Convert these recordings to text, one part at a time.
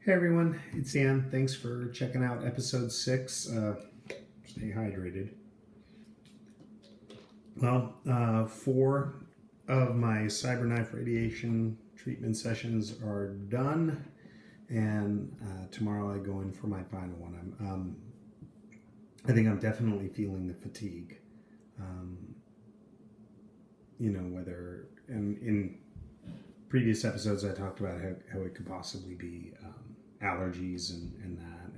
Hey everyone, it's Dan. Thanks for checking out episode 6. Stay hydrated. Well, 4 of my CyberKnife radiation treatment sessions are done, and tomorrow I go in for my final one. I think I'm definitely feeling the fatigue. Whether in previous episodes I talked about how it could possibly be allergies and that,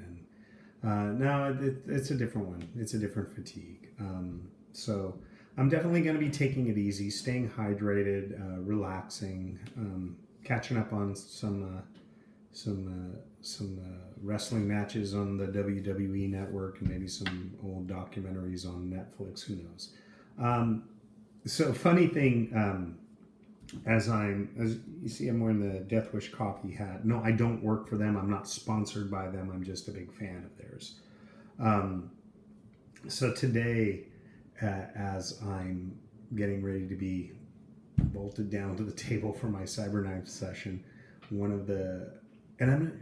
and no, it's a different one. It's a different fatigue. So I'm definitely going to be taking it easy, staying hydrated, relaxing, catching up on some wrestling matches on the WWE network, and maybe some old documentaries on Netflix. Who knows? So funny thing. As you see, I'm wearing the Death Wish coffee hat. No, I don't work for them. I'm not sponsored by them. I'm just a big fan of theirs. So today, as I'm getting ready to be bolted down to the table for my CyberKnife session, and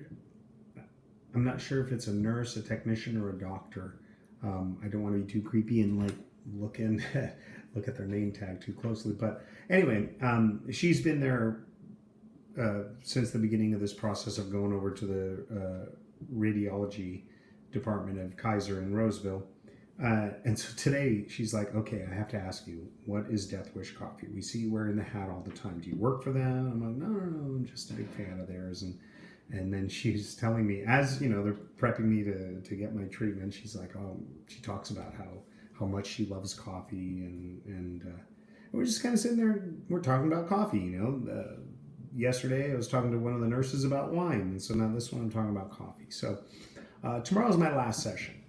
I'm not sure if it's a nurse, a technician, or a doctor. I don't want to be too creepy and look at their name tag too closely, but anyway, she's been there since the beginning of this process of going over to the radiology department of Kaiser in Roseville. And so today she's like, okay, I have to ask you, what is Death Wish Coffee? We see you wearing the hat all the time. Do you work for them? I'm like, no, I'm just a big fan of theirs. And then she's telling me, as you know, they're prepping me to get my treatment. She's like, she talks about how much she loves coffee, and we're just kind of sitting there. We're talking about coffee, yesterday I was talking to one of the nurses about wine, and so now this one I'm talking about coffee. So tomorrow's my last session,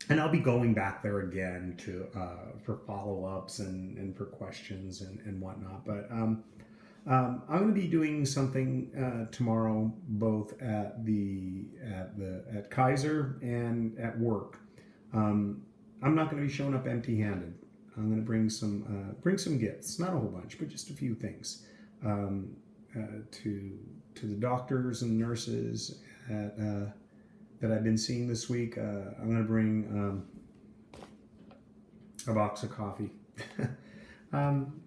and I'll be going back there again for follow-ups and for questions and whatnot. But I'm going to be doing something tomorrow, both at Kaiser and at work. I'm not going to be showing up empty-handed. I'm going to bring some gifts, not a whole bunch, but just a few things to the doctors and nurses that I've been seeing this week. I'm going to bring a box of coffee. Nothing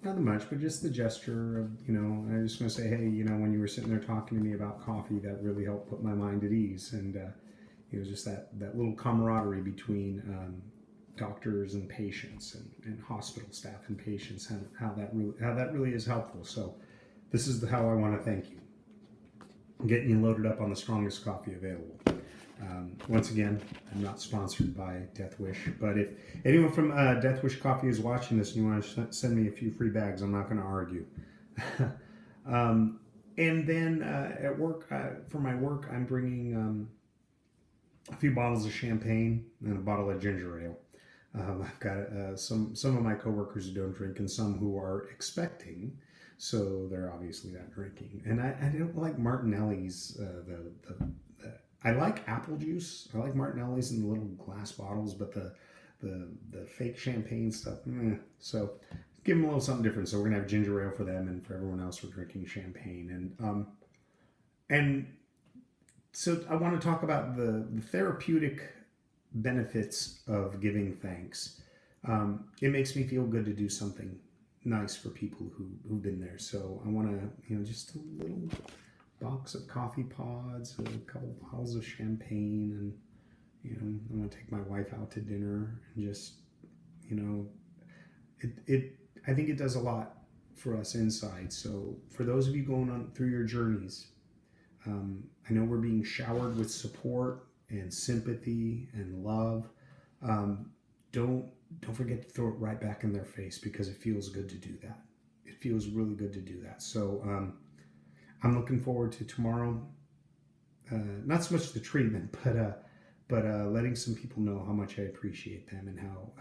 much, but just the gesture of, I just want to say, hey, when you were sitting there talking to me about coffee, that really helped put my mind at ease. And just that little camaraderie between doctors and patients, and hospital staff and patients, and how that really is helpful. So this is how I want to thank you. I'm getting you loaded up on the strongest coffee available. Once again, I'm not sponsored by Death Wish, but if anyone from Death Wish Coffee is watching this and you want to send me a few free bags, I'm not going to argue. And then at work, for my work, I'm bringing a few bottles of champagne and a bottle of ginger ale. I've got some of my coworkers who don't drink, and some who are expecting, so they're obviously not drinking. And I don't like Martinelli's. I like apple juice. I like Martinelli's in the little glass bottles, but the fake champagne stuff. So give them a little something different. So we're gonna have ginger ale for them, and for everyone else, we're drinking champagne. And so I want to talk about the therapeutic benefits of giving thanks. It makes me feel good to do something nice for people who've been there. So I want to, just a little box of coffee pods, a couple bottles of champagne, and I want to take my wife out to dinner, and just, I think it does a lot for us inside. So for those of you going on through your journeys, I know we're being showered with support and sympathy and love. Don't forget to throw it right back in their face, because it feels good to do that. It feels really good to do that. So I'm looking forward to tomorrow. Not so much the treatment, but letting some people know how much I appreciate them, and how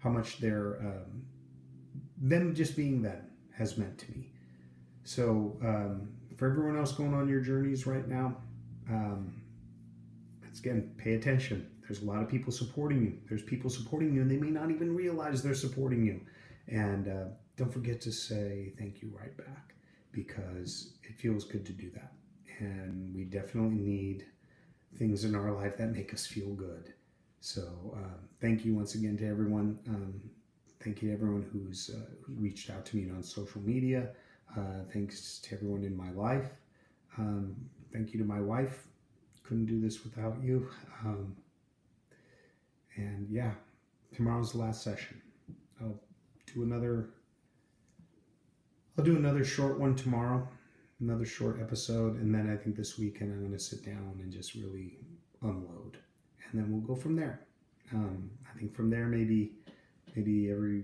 much their them just being them has meant to me. So for everyone else going on your journeys right now, again, pay attention. There's a lot of people supporting you. There's people supporting you, and they may not even realize they're supporting you. And don't forget to say thank you right back, because it feels good to do that. and we definitely need things in our life that make us feel good. So thank you once again to everyone. Thank you to everyone who's reached out to me on social media. Thanks to everyone in my life. Thank you to my wife. Couldn't do this without you. And yeah, tomorrow's the last session. I'll do another short one tomorrow, another short episode, and then I think this weekend I'm going to sit down and just really unload, and then we'll go from there. I think from there maybe every,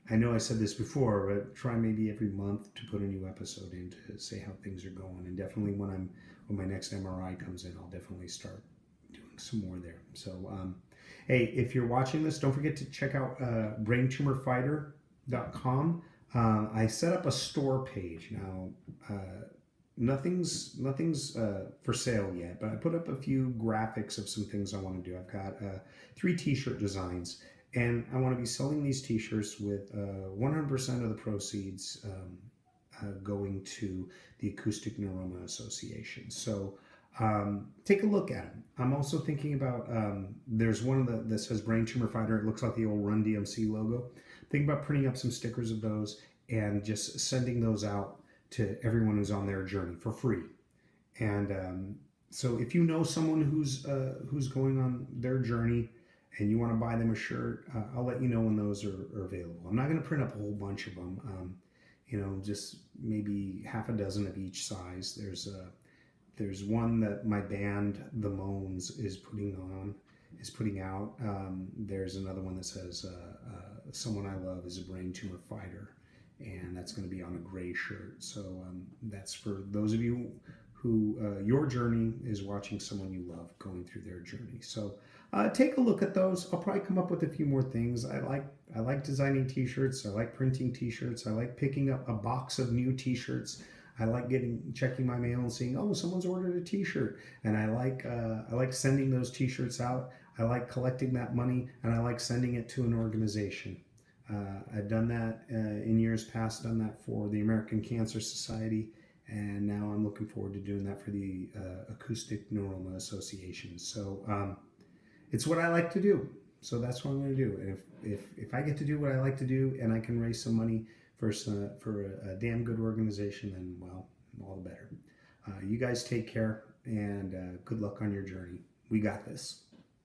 I know I said this before, but try maybe every month to put a new episode in to say how things are going, and definitely when my next MRI comes in, I'll definitely start doing some more there. So hey, if you're watching this, don't forget to check out braintumorfighter.com. I set up a store page now. Nothing's for sale yet, but I put up a few graphics of some things I want to do. I've got 3 t-shirt designs, and I want to be selling these t-shirts with 100% of the proceeds going to the Acoustic Neuroma Association. So take a look at them. I'm also thinking about, there's one that says Brain Tumor Fighter. It looks like the old Run DMC logo. Think about printing up some stickers of those and just sending those out to everyone who's on their journey for free. And so if you know someone who's going on their journey and you want to buy them a shirt, I'll let you know when those are available. I'm not going to print up a whole bunch of them. Just maybe half a dozen of each size. There's one that my band, The Moans, is putting out. There's another one that says Someone I Love is a Brain Tumor Fighter, and that's going to be on a gray shirt. So that's for those of you who your journey is watching someone you love going through their journey. So take a look at those. I'll probably come up with a few more things. I like designing t-shirts. I like printing t-shirts. I like picking up a box of new t-shirts. I like checking my mail and seeing, oh, someone's ordered a t-shirt, and I like sending those t-shirts out. I like collecting that money, and I like sending it to an organization. I've done that in years past, done that for the American Cancer Society, and now I'm looking forward to doing that for the Acoustic Neuroma Association. So it's what I like to do. So that's what I'm going to do. And if I get to do what I like to do and I can raise some money for a damn good organization, then, well, all the better. You guys take care, and good luck on your journey. We got this.